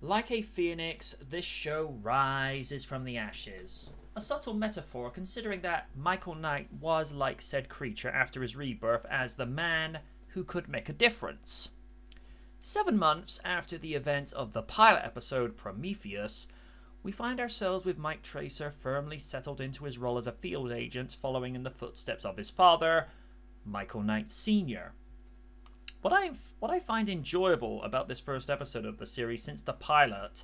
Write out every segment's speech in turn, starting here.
Like a phoenix, this show rises from the ashes. A subtle metaphor considering that Michael Knight was like said creature after his rebirth as the man who could make a difference. 7 months after the events of the pilot episode Prometheus, we find ourselves with Mike Tracer firmly settled into his role as a field agent following in the footsteps of his father, Michael Knight Sr. What I find enjoyable about this first episode of the series since the pilot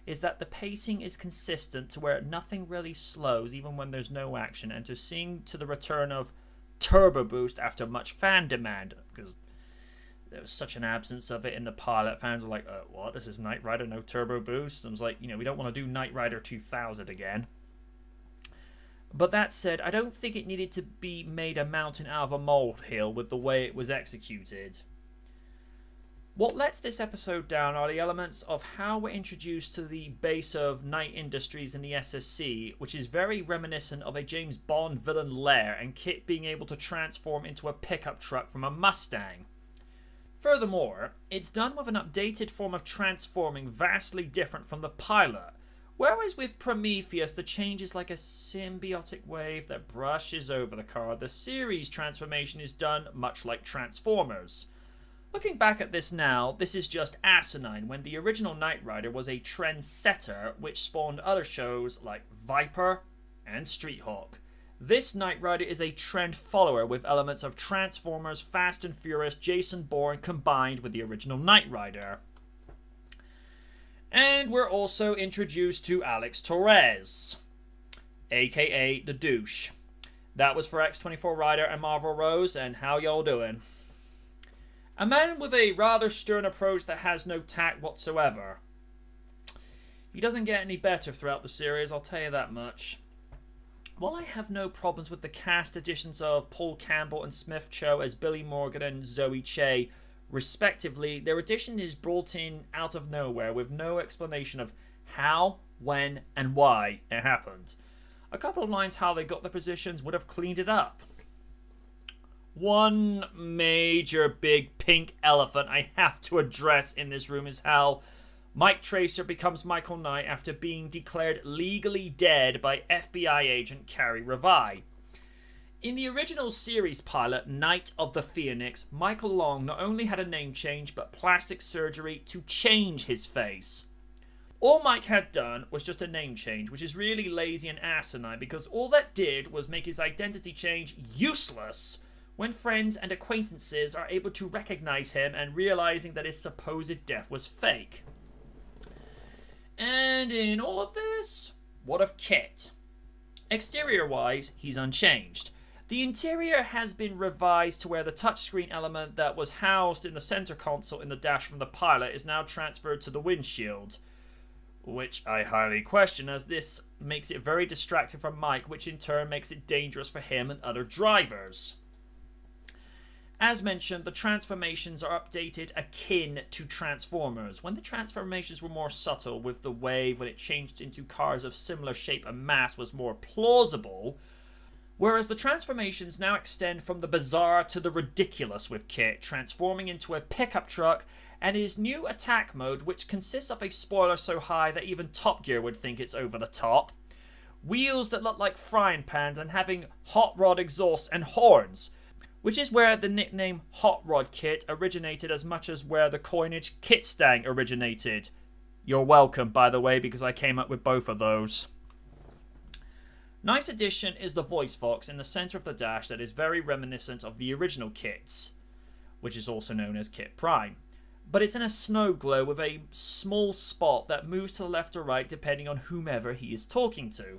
is that the pacing is consistent to where nothing really slows even when there's no action, and to seeing to the return of Turbo Boost after much fan demand, because there was such an absence of it in the pilot. Fans were like, what? This is Knight Rider, no Turbo Boost? And I was like, we don't want to do Knight Rider 2000 again. But that said, I don't think it needed to be made a mountain out of a molehill with the way it was executed. What lets this episode down are the elements of how we're introduced to the base of Knight Industries in the SSC, which is very reminiscent of a James Bond villain lair, and KITT being able to transform into a pickup truck from a Mustang. Furthermore, it's done with an updated form of transforming vastly different from the pilot, whereas with Prometheus the change is like a symbiotic wave that brushes over the car. The series transformation is done much like Transformers. Looking back at this now, this is just asinine when the original Knight Rider was a trendsetter which spawned other shows like Viper and Street Hawk. This Knight Rider is a trend follower with elements of Transformers, Fast and Furious, Jason Bourne combined with the original Knight Rider. And we're also introduced to Alex Torres, aka the Douche. That was for X24 Rider and Marvel Rose, and how y'all doing? A man with a rather stern approach that has no tact whatsoever. He doesn't get any better throughout the series, I'll tell you that much. While I have no problems with the cast additions of Paul Campbell and Smith Cho as Billy Morgan and Zoe Che, respectively, their addition is brought in out of nowhere with no explanation of how, when, and why it happened. A couple of lines how they got the positions would have cleaned it up. One major big pink elephant I have to address in this room is how Mike Tracer becomes Michael Knight after being declared legally dead by FBI agent Carrie Revi. In the original series pilot, Night of the Phoenix, Michael Long not only had a name change but plastic surgery to change his face. All Mike had done was just a name change, which is really lazy and asinine because all that did was make his identity change useless when friends and acquaintances are able to recognize him and realizing that his supposed death was fake. And in all of this, what of KITT? Exterior-wise, he's unchanged. The interior has been revised to where the touchscreen element that was housed in the center console in the dash from the pilot is now transferred to the windshield, which I highly question, as this makes it very distracting from Mike, which in turn makes it dangerous for him and other drivers. As mentioned, the transformations are updated akin to Transformers, when the transformations were more subtle, with the wave when it changed into cars of similar shape and mass was more plausible, whereas the transformations now extend from the bizarre to the ridiculous with KITT, transforming into a pickup truck, and his new attack mode, which consists of a spoiler so high that even Top Gear would think it's over the top, wheels that look like frying pans, and having hot rod exhausts and horns, which is where the nickname Hot Rod KITT originated as much as where the coinage KITT Stang originated. You're welcome, by the way, because I came up with both of those. Nice addition is the voice box in the center of the dash that is very reminiscent of the original KITTs, which is also known as KITT Prime. But it's in a snow glow with a small spot that moves to the left or right depending on whomever he is talking to.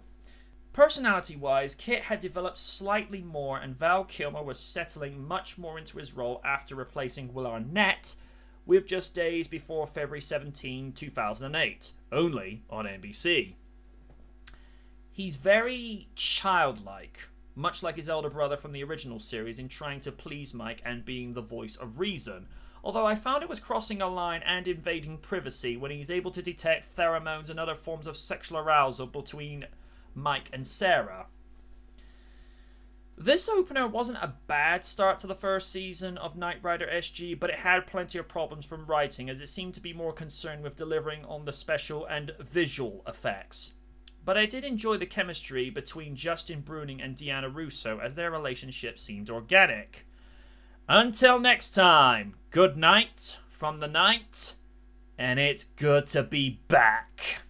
Personality-wise, KITT had developed slightly more, and Val Kilmer was settling much more into his role after replacing Will Arnett with just days before February 17, 2008, only on NBC. He's very childlike, much like his elder brother from the original series, in trying to please Mike and being the voice of reason, although I found it was crossing a line and invading privacy when he's able to detect pheromones and other forms of sexual arousal between Mike and Sarah. This opener wasn't a bad start to the first season of Knight Rider SG, but it had plenty of problems from writing, as it seemed to be more concerned with delivering on the special and visual effects. But I did enjoy the chemistry between Justin Bruning and Deanna Russo, as their relationship seemed organic. Until next time, good night from the night, and it's good to be back.